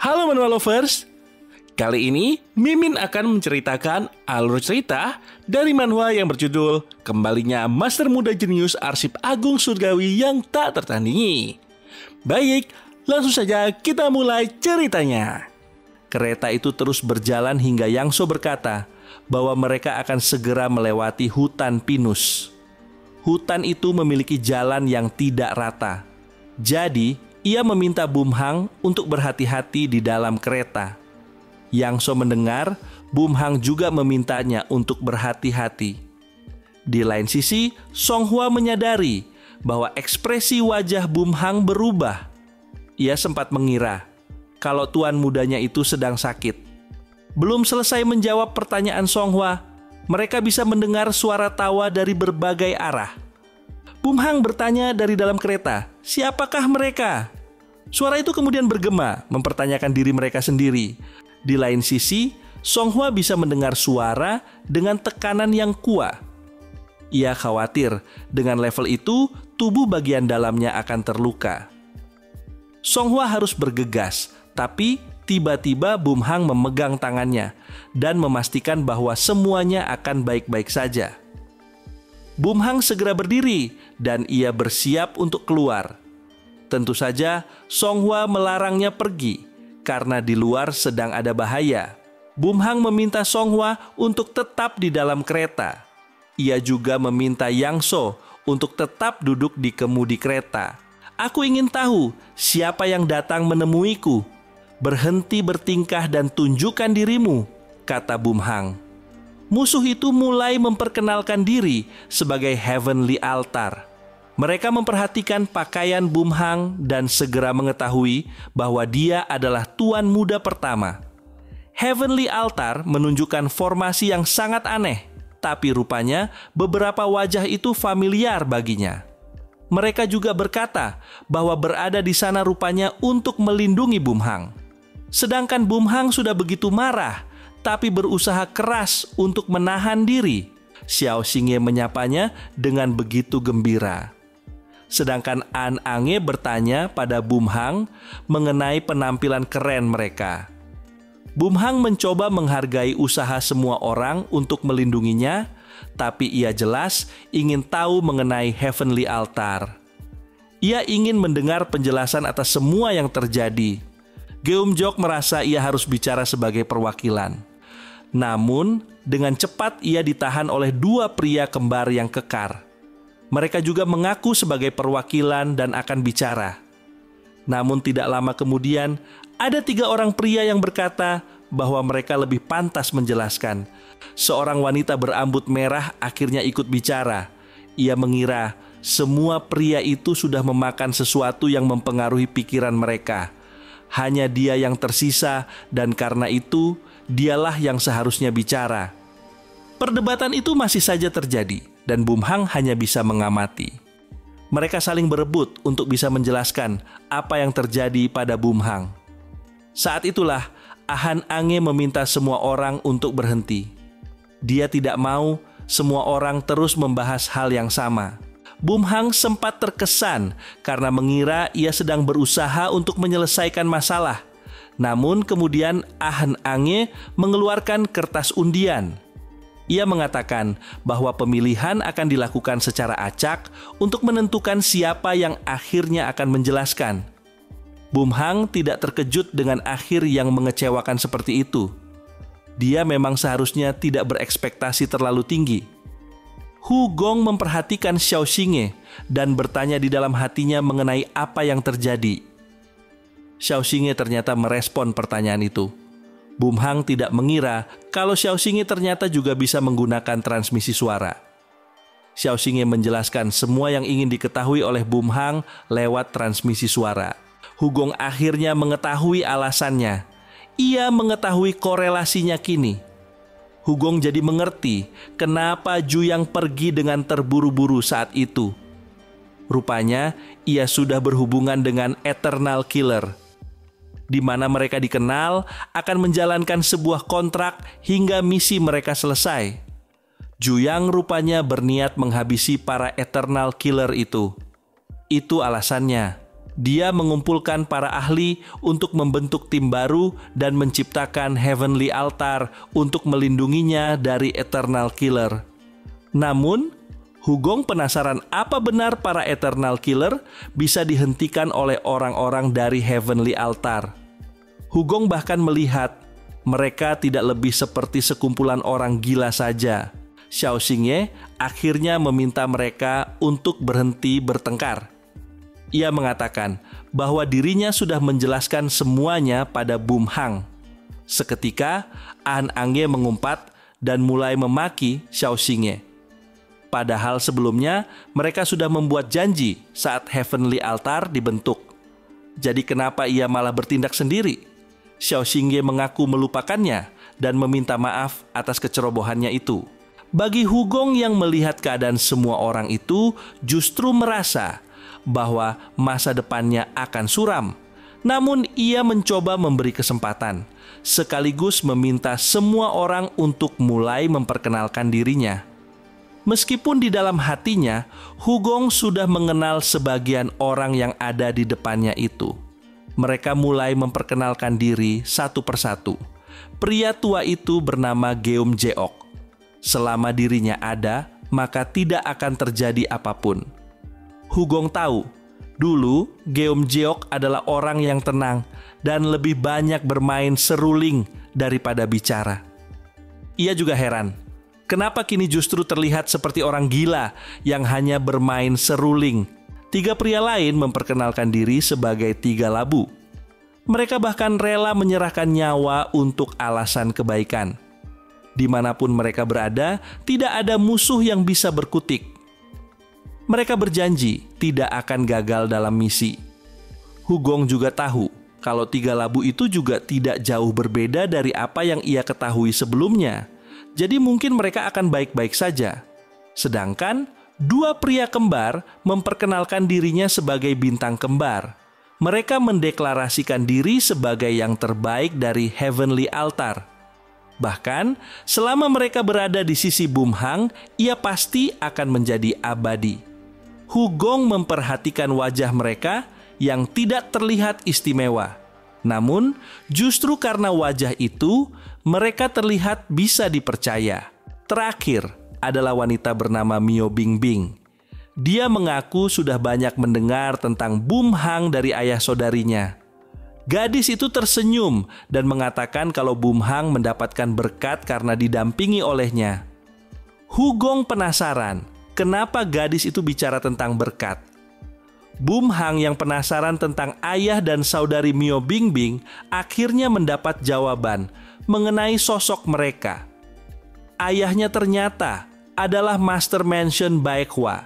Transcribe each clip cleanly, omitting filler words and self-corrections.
Halo Manhwa Lovers. Kali ini Mimin akan menceritakan alur cerita dari manhwa yang berjudul Kembalinya Master Muda Jenius Arsip Agung Surgawi yang Tak Tertandingi. Baik, langsung saja kita mulai ceritanya. Kereta itu terus berjalan hingga Yangso berkata bahwa mereka akan segera melewati hutan pinus. Hutan itu memiliki jalan yang tidak rata. Jadi, ia meminta Bumhang untuk berhati-hati di dalam kereta. Yangso mendengar, Bumhang juga memintanya untuk berhati-hati. Di lain sisi, Songhua menyadari bahwa ekspresi wajah Bumhang berubah. Ia sempat mengira kalau tuan mudanya itu sedang sakit. Belum selesai menjawab pertanyaan Songhua, mereka bisa mendengar suara tawa dari berbagai arah. Bumhang bertanya dari dalam kereta, "Siapakah mereka?" Suara itu kemudian bergema, mempertanyakan diri mereka sendiri. Di lain sisi, Songhua bisa mendengar suara dengan tekanan yang kuat. Ia khawatir dengan level itu, tubuh bagian dalamnya akan terluka. Songhua harus bergegas, tapi tiba-tiba Bumhang memegang tangannya dan memastikan bahwa semuanya akan baik-baik saja. Bumhang segera berdiri dan ia bersiap untuk keluar. Tentu saja, Songhua melarangnya pergi karena di luar sedang ada bahaya. Bumhang meminta Songhua untuk tetap di dalam kereta. Ia juga meminta Yangso untuk tetap duduk di kemudi kereta. "Aku ingin tahu siapa yang datang menemuiku. Berhenti bertingkah dan tunjukkan dirimu," kata Bumhang. Musuh itu mulai memperkenalkan diri sebagai Heavenly Altar. Mereka memperhatikan pakaian Bumhang dan segera mengetahui bahwa dia adalah tuan muda pertama. Heavenly Altar menunjukkan formasi yang sangat aneh, tapi rupanya beberapa wajah itu familiar baginya. Mereka juga berkata bahwa berada di sana rupanya untuk melindungi Bumhang. Sedangkan Bumhang sudah begitu marah, tapi berusaha keras untuk menahan diri. Xiao Xingye menyapanya dengan begitu gembira. Sedangkan An Ange bertanya pada Bumhang mengenai penampilan keren mereka. Bumhang mencoba menghargai usaha semua orang untuk melindunginya, tapi ia jelas ingin tahu mengenai Heavenly Altar. Ia ingin mendengar penjelasan atas semua yang terjadi. Geumjok merasa ia harus bicara sebagai perwakilan. Namun, dengan cepat ia ditahan oleh dua pria kembar yang kekar. Mereka juga mengaku sebagai perwakilan dan akan bicara. Namun tidak lama kemudian, ada 3 orang pria yang berkata bahwa mereka lebih pantas menjelaskan. Seorang wanita berambut merah akhirnya ikut bicara. Ia mengira semua pria itu sudah memakan sesuatu yang mempengaruhi pikiran mereka. Hanya dia yang tersisa dan karena itu, dialah yang seharusnya bicara. Perdebatan itu masih saja terjadi dan Bumhang hanya bisa mengamati. Mereka saling berebut untuk bisa menjelaskan apa yang terjadi pada Bumhang. Saat itulah Han Ange meminta semua orang untuk berhenti. Dia tidak mau semua orang terus membahas hal yang sama. Bumhang sempat terkesan karena mengira ia sedang berusaha untuk menyelesaikan masalah. Namun kemudian Han Ange mengeluarkan kertas undian. Ia mengatakan bahwa pemilihan akan dilakukan secara acak untuk menentukan siapa yang akhirnya akan menjelaskan. Bumhang tidak terkejut dengan akhir yang mengecewakan seperti itu. Dia memang seharusnya tidak berekspektasi terlalu tinggi. Hu Gong memperhatikan Xiao Xingye dan bertanya di dalam hatinya mengenai apa yang terjadi. Xiao Xingye ternyata merespon pertanyaan itu. Bumhang tidak mengira kalau Xiao Xingye ternyata juga bisa menggunakan transmisi suara. Xiao Xingye menjelaskan semua yang ingin diketahui oleh Bumhang lewat transmisi suara. Hu Gong akhirnya mengetahui alasannya. Ia mengetahui korelasinya kini. Hu Gong jadi mengerti kenapa Juyang pergi dengan terburu-buru saat itu. Rupanya ia sudah berhubungan dengan Eternal Killer, di mana mereka dikenal akan menjalankan sebuah kontrak hingga misi mereka selesai. Juyang rupanya berniat menghabisi para Eternal Killer itu. Itu alasannya. Dia mengumpulkan para ahli untuk membentuk tim baru dan menciptakan Heavenly Altar untuk melindunginya dari Eternal Killer. Namun, Hugong penasaran apa benar para Eternal Killer bisa dihentikan oleh orang-orang dari Heavenly Altar. Hugong bahkan melihat mereka tidak lebih seperti sekumpulan orang gila saja. Xiao Xingye akhirnya meminta mereka untuk berhenti bertengkar. Ia mengatakan bahwa dirinya sudah menjelaskan semuanya pada Bum Hang. Seketika, Ahn Angye mengumpat dan mulai memaki Xiao Xingye. Padahal sebelumnya mereka sudah membuat janji saat Heavenly Altar dibentuk. Jadi kenapa ia malah bertindak sendiri? Xiao Xingye mengaku melupakannya dan meminta maaf atas kecerobohannya itu. Bagi Hugong yang melihat keadaan semua orang itu justru merasa bahwa masa depannya akan suram. Namun ia mencoba memberi kesempatan, sekaligus meminta semua orang untuk mulai memperkenalkan dirinya. Meskipun di dalam hatinya, Hugong sudah mengenal sebagian orang yang ada di depannya itu. Mereka mulai memperkenalkan diri satu persatu. Pria tua itu bernama Geum Jeok. Selama dirinya ada, maka tidak akan terjadi apapun. Hugong tahu, dulu Geum Jeok adalah orang yang tenang dan lebih banyak bermain seruling daripada bicara. Ia juga heran, kenapa kini justru terlihat seperti orang gila yang hanya bermain seruling. 3 pria lain memperkenalkan diri sebagai 3 labu. Mereka bahkan rela menyerahkan nyawa untuk alasan kebaikan. Dimanapun mereka berada, tidak ada musuh yang bisa berkutik. Mereka berjanji tidak akan gagal dalam misi. Hugong juga tahu kalau 3 labu itu juga tidak jauh berbeda dari apa yang ia ketahui sebelumnya. Jadi mungkin mereka akan baik-baik saja. Sedangkan 2 pria kembar memperkenalkan dirinya sebagai bintang kembar. Mereka mendeklarasikan diri sebagai yang terbaik dari Heavenly Altar. Bahkan, selama mereka berada di sisi Bum Hang, ia pasti akan menjadi abadi. Hugong memperhatikan wajah mereka yang tidak terlihat istimewa. Namun, justru karena wajah itu, mereka terlihat bisa dipercaya. Terakhir adalah wanita bernama Miao Bingbing. Dia mengaku sudah banyak mendengar tentang Bum Hang dari ayah saudarinya. Gadis itu tersenyum dan mengatakan kalau Bum Hang mendapatkan berkat karena didampingi olehnya. Hugong penasaran kenapa gadis itu bicara tentang berkat. Bum Hang yang penasaran tentang ayah dan saudari Miao Bingbing akhirnya mendapat jawaban mengenai sosok mereka. Ayahnya ternyata adalah Master Mansion Baekhwa.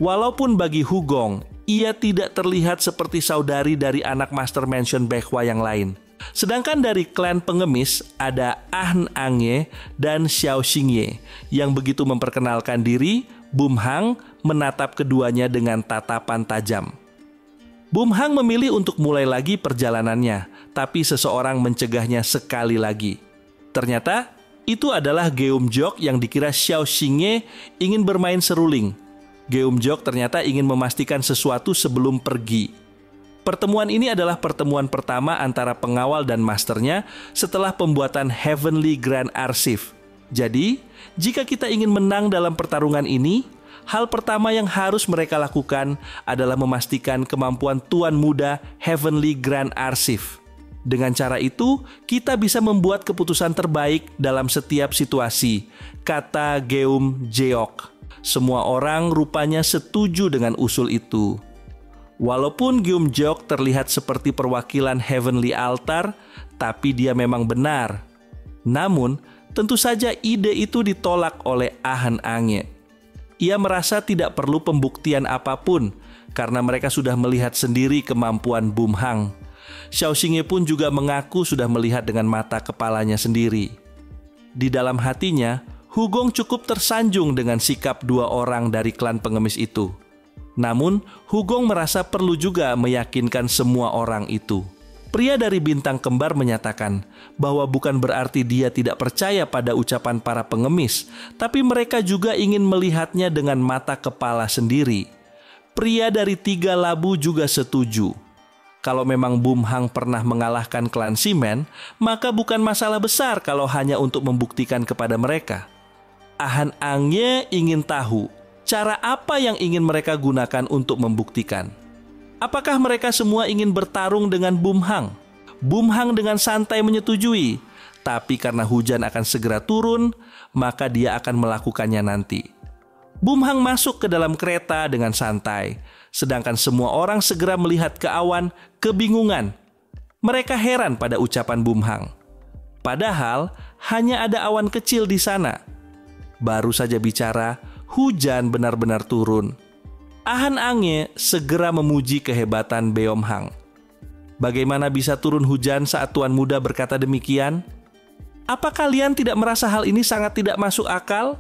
Walaupun bagi Hugong, ia tidak terlihat seperti saudari dari anak Master Mansion Baekhwa yang lain. Sedangkan dari klan pengemis ada Ahn Angye dan Xiao Xingye yang begitu memperkenalkan diri, Bum Hang menatap keduanya dengan tatapan tajam. Bum Hang memilih untuk mulai lagi perjalanannya, tapi seseorang mencegahnya sekali lagi. Ternyata itu adalah Geum Jeok yang dikira Xiao Xingye ingin bermain seruling. Geum Jeok ternyata ingin memastikan sesuatu sebelum pergi. Pertemuan ini adalah pertemuan pertama antara pengawal dan masternya setelah pembuatan Heavenly Grand Archive. Jadi, jika kita ingin menang dalam pertarungan ini, hal pertama yang harus mereka lakukan adalah memastikan kemampuan Tuan Muda Heavenly Grand Archive. Dengan cara itu, kita bisa membuat keputusan terbaik dalam setiap situasi, kata Geum Jeok. Semua orang rupanya setuju dengan usul itu. Walaupun Geum Jeok terlihat seperti perwakilan Heavenly Altar, tapi dia memang benar. Namun, tentu saja ide itu ditolak oleh Ahn Angye. Ia merasa tidak perlu pembuktian apapun karena mereka sudah melihat sendiri kemampuan Bum Hang. Xiao Xingye pun juga mengaku sudah melihat dengan mata kepalanya sendiri. Di dalam hatinya, Hugong cukup tersanjung dengan sikap 2 orang dari klan pengemis itu. Namun, Hugong merasa perlu juga meyakinkan semua orang itu. Pria dari bintang kembar menyatakan bahwa bukan berarti dia tidak percaya pada ucapan para pengemis, tapi mereka juga ingin melihatnya dengan mata kepala sendiri. Pria dari 3 labu juga setuju. Kalau memang Bum Hang pernah mengalahkan klan Simen, maka bukan masalah besar kalau hanya untuk membuktikan kepada mereka. Han Angye ingin tahu cara apa yang ingin mereka gunakan untuk membuktikan. Apakah mereka semua ingin bertarung dengan Bum Hang? Bum Hang dengan santai menyetujui, tapi karena hujan akan segera turun, maka dia akan melakukannya nanti. Bum Hang masuk ke dalam kereta dengan santai, sedangkan semua orang segera melihat ke awan, kebingungan. Mereka heran pada ucapan Bum Hang. Padahal hanya ada awan kecil di sana. Baru saja bicara, hujan benar-benar turun. Han Angye segera memuji kehebatan Beom Hang. Bagaimana bisa turun hujan saat Tuan Muda berkata demikian? Apa kalian tidak merasa hal ini sangat tidak masuk akal?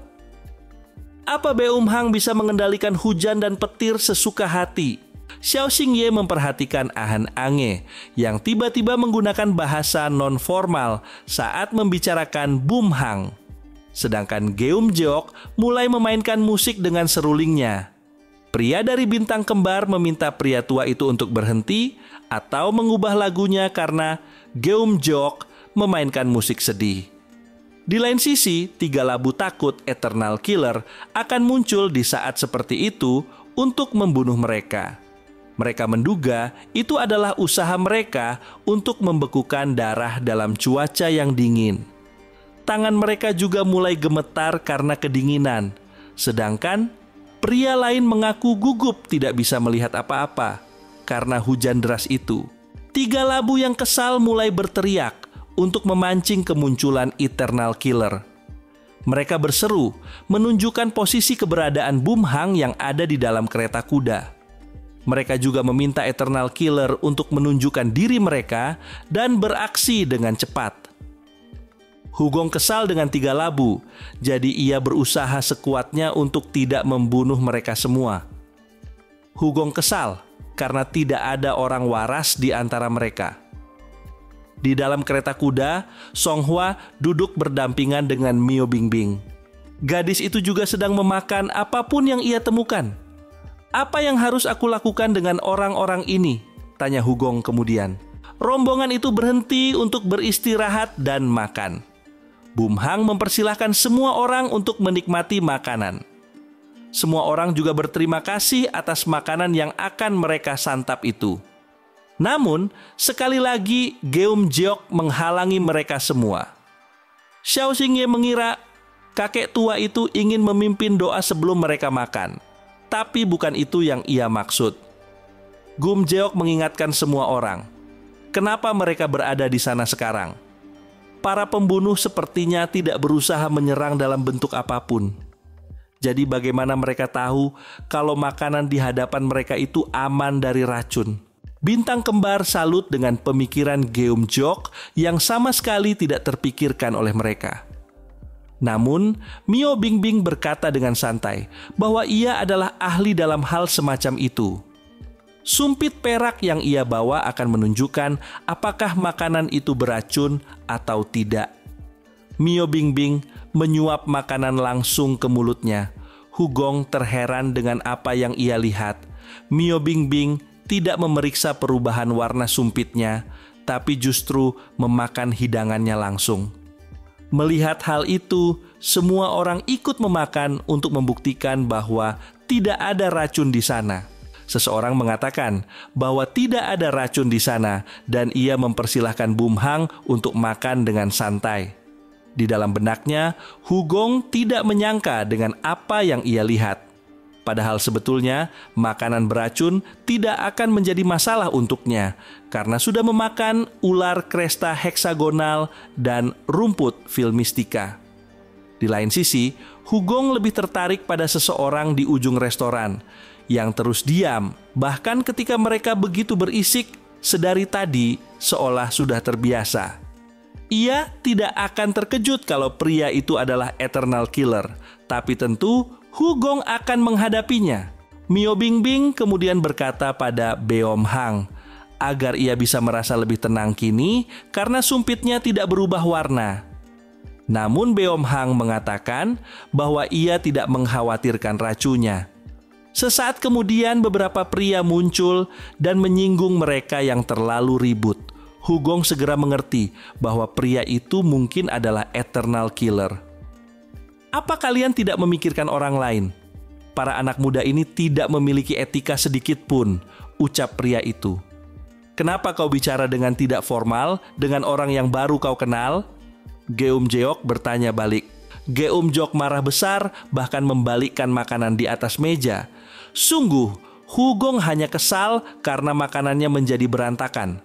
Apa Beom Hang bisa mengendalikan hujan dan petir sesuka hati? Xiao Xingye memperhatikan Han Angye yang tiba-tiba menggunakan bahasa non-formal saat membicarakan Bum Hang. Sedangkan Geum Jeok mulai memainkan musik dengan serulingnya. Pria dari bintang kembar meminta pria tua itu untuk berhenti atau mengubah lagunya karena Geum Jeok memainkan musik sedih. Di lain sisi, 3 labu takut Eternal Killer akan muncul di saat seperti itu untuk membunuh mereka. Mereka menduga itu adalah usaha mereka untuk membekukan darah dalam cuaca yang dingin. Tangan mereka juga mulai gemetar karena kedinginan, sedangkan pria lain mengaku gugup tidak bisa melihat apa-apa karena hujan deras itu. 3 labu yang kesal mulai berteriak untuk memancing kemunculan Eternal Killer. Mereka berseru, menunjukkan posisi keberadaan Bum Hang yang ada di dalam kereta kuda. Mereka juga meminta Eternal Killer untuk menunjukkan diri mereka dan beraksi dengan cepat. Hugong kesal dengan 3 labu, jadi ia berusaha sekuatnya untuk tidak membunuh mereka semua. Hugong kesal karena tidak ada orang waras di antara mereka. Di dalam kereta kuda, Song Hua duduk berdampingan dengan Miao Bingbing. Gadis itu juga sedang memakan apapun yang ia temukan. "Apa yang harus aku lakukan dengan orang-orang ini?" tanya Hugong kemudian. Rombongan itu berhenti untuk beristirahat dan makan. Bum Hang mempersilahkan semua orang untuk menikmati makanan. Semua orang juga berterima kasih atas makanan yang akan mereka santap itu. Namun, sekali lagi Geum Jeok menghalangi mereka semua. Xiao Xingye mengira kakek tua itu ingin memimpin doa sebelum mereka makan. Tapi bukan itu yang ia maksud. Geum Jeok mengingatkan semua orang, kenapa mereka berada di sana sekarang. Para pembunuh sepertinya tidak berusaha menyerang dalam bentuk apapun. Jadi bagaimana mereka tahu kalau makanan di hadapan mereka itu aman dari racun? Bintang kembar salut dengan pemikiran Geum Jeok yang sama sekali tidak terpikirkan oleh mereka. Namun, Miao Bingbing berkata dengan santai bahwa ia adalah ahli dalam hal semacam itu. Sumpit perak yang ia bawa akan menunjukkan apakah makanan itu beracun atau tidak. Miao Bingbing menyuap makanan langsung ke mulutnya. Hugong terheran dengan apa yang ia lihat. Miao Bingbing tidak memeriksa perubahan warna sumpitnya, tapi justru memakan hidangannya langsung. Melihat hal itu, semua orang ikut memakan untuk membuktikan bahwa tidak ada racun di sana. Seseorang mengatakan bahwa tidak ada racun di sana dan ia mempersilahkan Bum Hang untuk makan dengan santai. Di dalam benaknya, Hugong tidak menyangka dengan apa yang ia lihat. Padahal sebetulnya makanan beracun tidak akan menjadi masalah untuknya karena sudah memakan ular kresta heksagonal dan rumput filmistika. Di lain sisi, Hugong lebih tertarik pada seseorang di ujung restoran yang terus diam, bahkan ketika mereka begitu berisik sedari tadi seolah sudah terbiasa. Ia tidak akan terkejut kalau pria itu adalah Eternal Killer, tapi tentu Hugong akan menghadapinya. Miao Bingbing kemudian berkata pada Beom Hang agar ia bisa merasa lebih tenang kini karena sumpitnya tidak berubah warna. Namun Beom Hang mengatakan bahwa ia tidak mengkhawatirkan racunnya. Sesaat kemudian beberapa pria muncul dan menyinggung mereka yang terlalu ribut. Hugong segera mengerti bahwa pria itu mungkin adalah eternal killer. Apa kalian tidak memikirkan orang lain? Para anak muda ini tidak memiliki etika sedikit pun, ucap pria itu. Kenapa kau bicara dengan tidak formal dengan orang yang baru kau kenal? Geum-jeok bertanya balik. Geum-jeok marah besar, bahkan membalikkan makanan di atas meja. Sungguh, Hugong hanya kesal karena makanannya menjadi berantakan.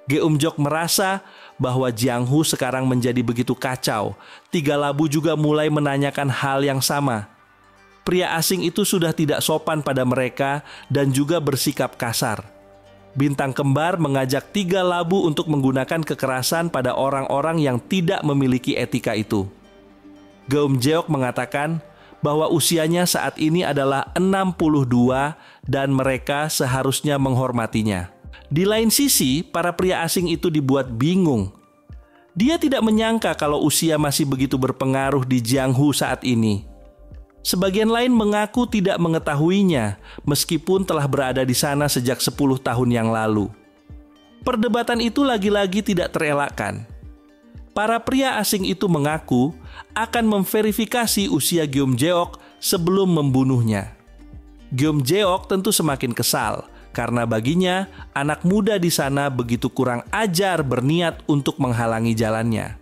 Geum-jeok merasa bahwa Jiang Hu sekarang menjadi begitu kacau. 3 labu juga mulai menanyakan hal yang sama. Pria asing itu sudah tidak sopan pada mereka dan juga bersikap kasar. Bintang kembar mengajak 3 labu untuk menggunakan kekerasan pada orang-orang yang tidak memiliki etika itu. Geum-jeok mengatakan bahwa usianya saat ini adalah 62 dan mereka seharusnya menghormatinya. Di lain sisi, para pria asing itu dibuat bingung. Dia tidak menyangka kalau usia masih begitu berpengaruh di Jiang Hu saat ini. Sebagian lain mengaku tidak mengetahuinya, meskipun telah berada di sana sejak 10 tahun yang lalu. Perdebatan itu lagi-lagi tidak terelakkan. Para pria asing itu mengaku akan memverifikasi usia Geum-jeok sebelum membunuhnya. Geum-jeok tentu semakin kesal, karena baginya anak muda di sana begitu kurang ajar berniat untuk menghalangi jalannya.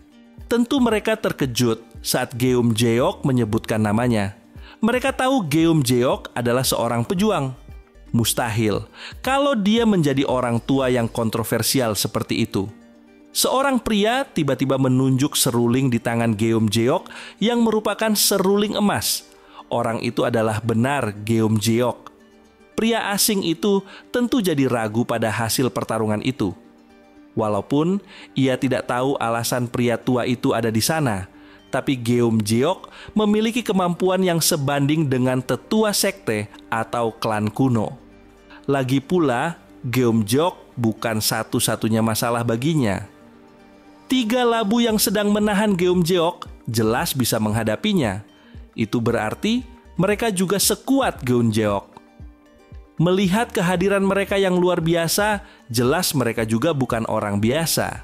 Tentu mereka terkejut saat Geum-jeok menyebutkan namanya. Mereka tahu Geum-jeok adalah seorang pejuang. Mustahil kalau dia menjadi orang tua yang kontroversial seperti itu. Seorang pria tiba-tiba menunjuk seruling di tangan Geum-jeok yang merupakan seruling emas. Orang itu adalah benar Geum-jeok. Pria asing itu tentu jadi ragu pada hasil pertarungan itu. Walaupun ia tidak tahu alasan pria tua itu ada di sana, tapi Geum-jeok memiliki kemampuan yang sebanding dengan tetua sekte atau klan kuno. Lagi pula, Geum-jeok bukan satu-satunya masalah baginya. 3 labu yang sedang menahan Geum-jeok jelas bisa menghadapinya. Itu berarti mereka juga sekuat Geum-jeok. Melihat kehadiran mereka yang luar biasa, jelas mereka juga bukan orang biasa.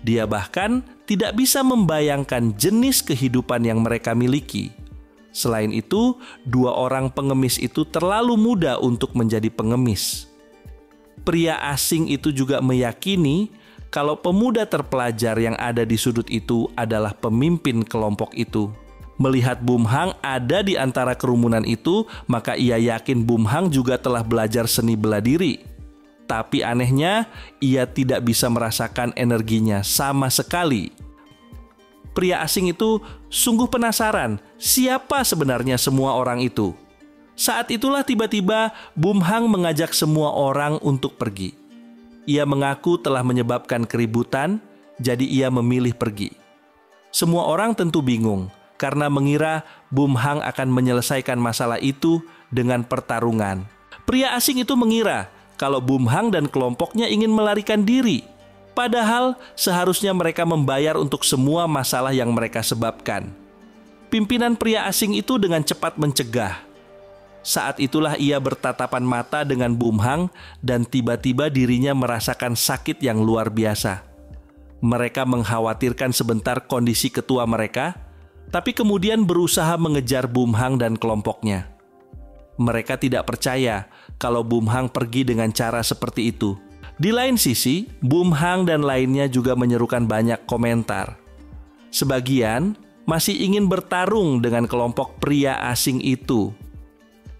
Dia bahkan tidak bisa membayangkan jenis kehidupan yang mereka miliki. Selain itu, 2 orang pengemis itu terlalu muda untuk menjadi pengemis. Pria asing itu juga meyakini kalau pemuda terpelajar yang ada di sudut itu adalah pemimpin kelompok itu. Melihat Bum Hang ada di antara kerumunan itu, maka ia yakin Bum Hang juga telah belajar seni bela diri. Tapi anehnya, ia tidak bisa merasakan energinya sama sekali. Pria asing itu sungguh penasaran siapa sebenarnya semua orang itu. Saat itulah tiba-tiba Bum Hang mengajak semua orang untuk pergi. Ia mengaku telah menyebabkan keributan, jadi ia memilih pergi. Semua orang tentu bingung karena mengira Bum Hang akan menyelesaikan masalah itu dengan pertarungan. Pria asing itu mengira kalau Bum Hang dan kelompoknya ingin melarikan diri. Padahal seharusnya mereka membayar untuk semua masalah yang mereka sebabkan. Pimpinan pria asing itu dengan cepat mencegah. Saat itulah ia bertatapan mata dengan Bum Hang dan tiba-tiba dirinya merasakan sakit yang luar biasa. Mereka mengkhawatirkan sebentar kondisi ketua mereka, tapi kemudian berusaha mengejar Bum Hang dan kelompoknya. Mereka tidak percaya kalau Bum Hang pergi dengan cara seperti itu. Di lain sisi, Bum Hang dan lainnya juga menyerukan banyak komentar. Sebagian masih ingin bertarung dengan kelompok pria asing itu.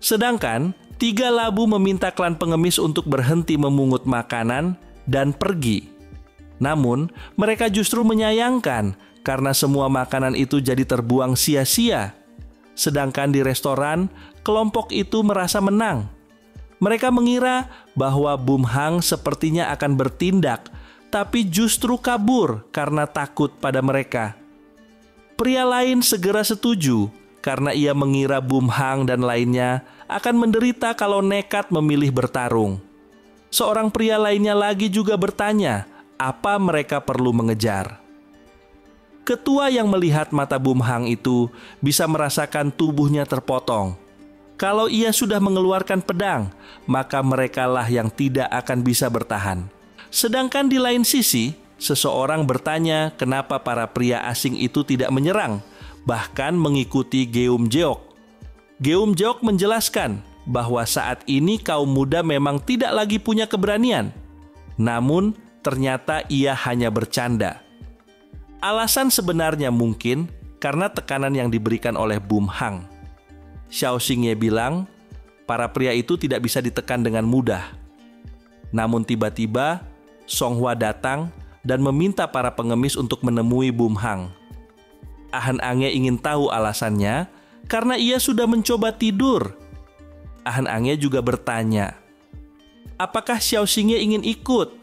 Sedangkan 3 labu meminta klan pengemis untuk berhenti memungut makanan dan pergi. Namun, mereka justru menyayangkan karena semua makanan itu jadi terbuang sia-sia. Sedangkan di restoran, kelompok itu merasa menang. Mereka mengira bahwa Bum Hang sepertinya akan bertindak, tapi justru kabur karena takut pada mereka. Pria lain segera setuju karena ia mengira Bum Hang dan lainnya akan menderita kalau nekat memilih bertarung. Seorang pria lainnya lagi juga bertanya, apa mereka perlu mengejar. Ketua yang melihat mata Bum Hang itu bisa merasakan tubuhnya terpotong. Kalau ia sudah mengeluarkan pedang, maka merekalah yang tidak akan bisa bertahan. Sedangkan di lain sisi, seseorang bertanya kenapa para pria asing itu tidak menyerang, bahkan mengikuti Geumjeok. Geumjeok menjelaskan bahwa saat ini kaum muda memang tidak lagi punya keberanian. Namun, ternyata ia hanya bercanda. Alasan sebenarnya mungkin karena tekanan yang diberikan oleh Bum Hang. Xiao Xingye bilang, para pria itu tidak bisa ditekan dengan mudah. Namun tiba-tiba, Song Hua datang dan meminta para pengemis untuk menemui Bum Hang. Han Angge ingin tahu alasannya karena ia sudah mencoba tidur. Han Angge juga bertanya, apakah Xiao Xingye ingin ikut?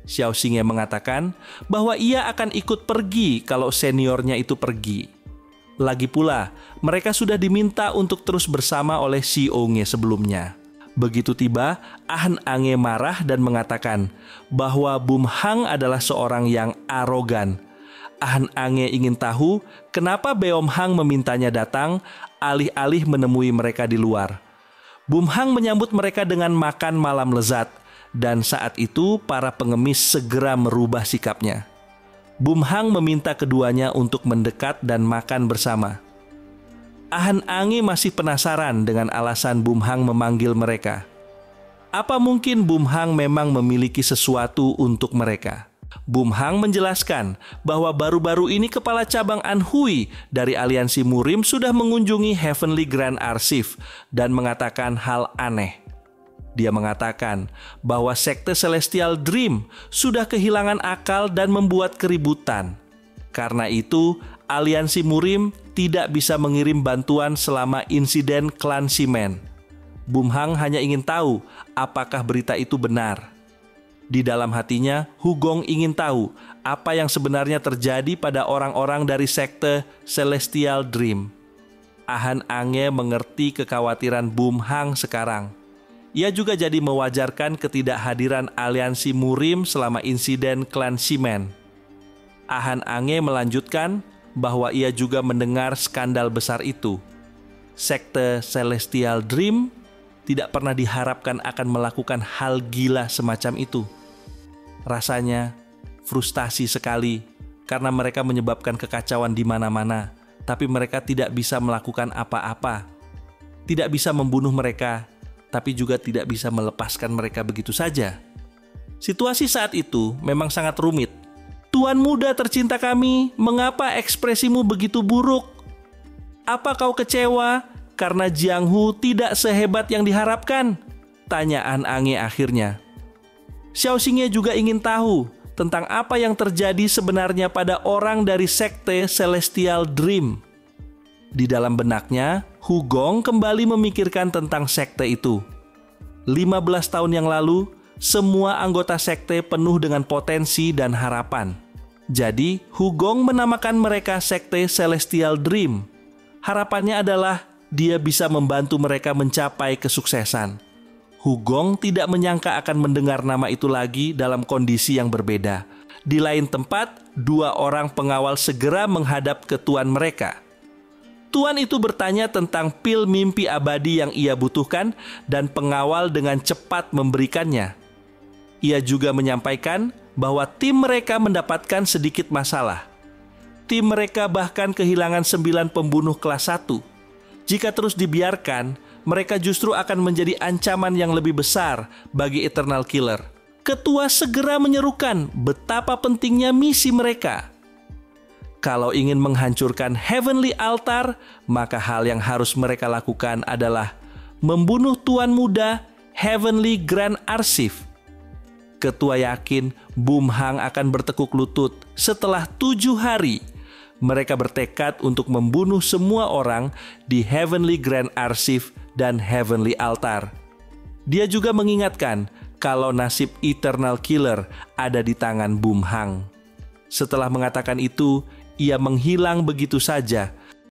Xiao Xingye mengatakan bahwa ia akan ikut pergi kalau seniornya itu pergi. Lagi pula, mereka sudah diminta untuk terus bersama oleh Si Onge sebelumnya. Begitu tiba, Han Angge marah dan mengatakan bahwa Bum Hang adalah seorang yang arogan. Han Angge ingin tahu kenapa Beom Hang memintanya datang alih-alih menemui mereka di luar. Bum Hang menyambut mereka dengan makan malam lezat, dan saat itu para pengemis segera merubah sikapnya. Bum Hang meminta keduanya untuk mendekat dan makan bersama. Han Angge masih penasaran dengan alasan Bum Hang memanggil mereka. Apa mungkin Bum Hang memang memiliki sesuatu untuk mereka? Bum Hang menjelaskan bahwa baru-baru ini kepala cabang Anhui dari aliansi Murim sudah mengunjungi Heavenly Grand Archive dan mengatakan hal aneh. Dia mengatakan bahwa sekte Celestial Dream sudah kehilangan akal dan membuat keributan. Karena itu, aliansi Murim tidak bisa mengirim bantuan selama insiden klan Simen. Bum Hang hanya ingin tahu apakah berita itu benar. Di dalam hatinya, Hugong ingin tahu apa yang sebenarnya terjadi pada orang-orang dari sekte Celestial Dream. Han Angge mengerti kekhawatiran Bum Hang sekarang. Ia juga jadi mewajarkan ketidakhadiran aliansi Murim selama insiden klan Simen. Han Angge melanjutkan bahwa ia juga mendengar skandal besar itu. Sekte Celestial Dream tidak pernah diharapkan akan melakukan hal gila semacam itu. Rasanya frustasi sekali karena mereka menyebabkan kekacauan di mana-mana, tapi mereka tidak bisa melakukan apa-apa. Tidak bisa membunuh mereka, tapi juga tidak bisa melepaskan mereka begitu saja. Situasi saat itu memang sangat rumit. Tuan muda tercinta kami, mengapa ekspresimu begitu buruk? Apa kau kecewa karena Jiang Hu tidak sehebat yang diharapkan? Tanya Han Angge akhirnya. Xiao Xingye juga ingin tahu tentang apa yang terjadi sebenarnya pada orang dari sekte Celestial Dream. Di dalam benaknya, Hugong kembali memikirkan tentang sekte itu. 15 tahun yang lalu, semua anggota sekte penuh dengan potensi dan harapan. Jadi, Hugong menamakan mereka sekte Celestial Dream. Harapannya adalah dia bisa membantu mereka mencapai kesuksesan. Hugong tidak menyangka akan mendengar nama itu lagi dalam kondisi yang berbeda. Di lain tempat, 2 orang pengawal segera menghadap ke tuan mereka. Tuan itu bertanya tentang pil mimpi abadi yang ia butuhkan dan pengawal dengan cepat memberikannya. Ia juga menyampaikan bahwa tim mereka mendapatkan sedikit masalah. Tim mereka bahkan kehilangan 9 pembunuh kelas 1. Jika terus dibiarkan, mereka justru akan menjadi ancaman yang lebih besar bagi Eternal Killer. Ketua segera menyerukan betapa pentingnya misi mereka. Kalau ingin menghancurkan Heavenly Altar, maka hal yang harus mereka lakukan adalah membunuh Tuan Muda Heavenly Grand Archive. Ketua yakin Bum Hang akan bertekuk lutut setelah 7 hari. Mereka bertekad untuk membunuh semua orang di Heavenly Grand Archive dan Heavenly Altar. Dia juga mengingatkan kalau nasib Eternal Killer ada di tangan Bum Hang. Setelah mengatakan itu, ia menghilang begitu saja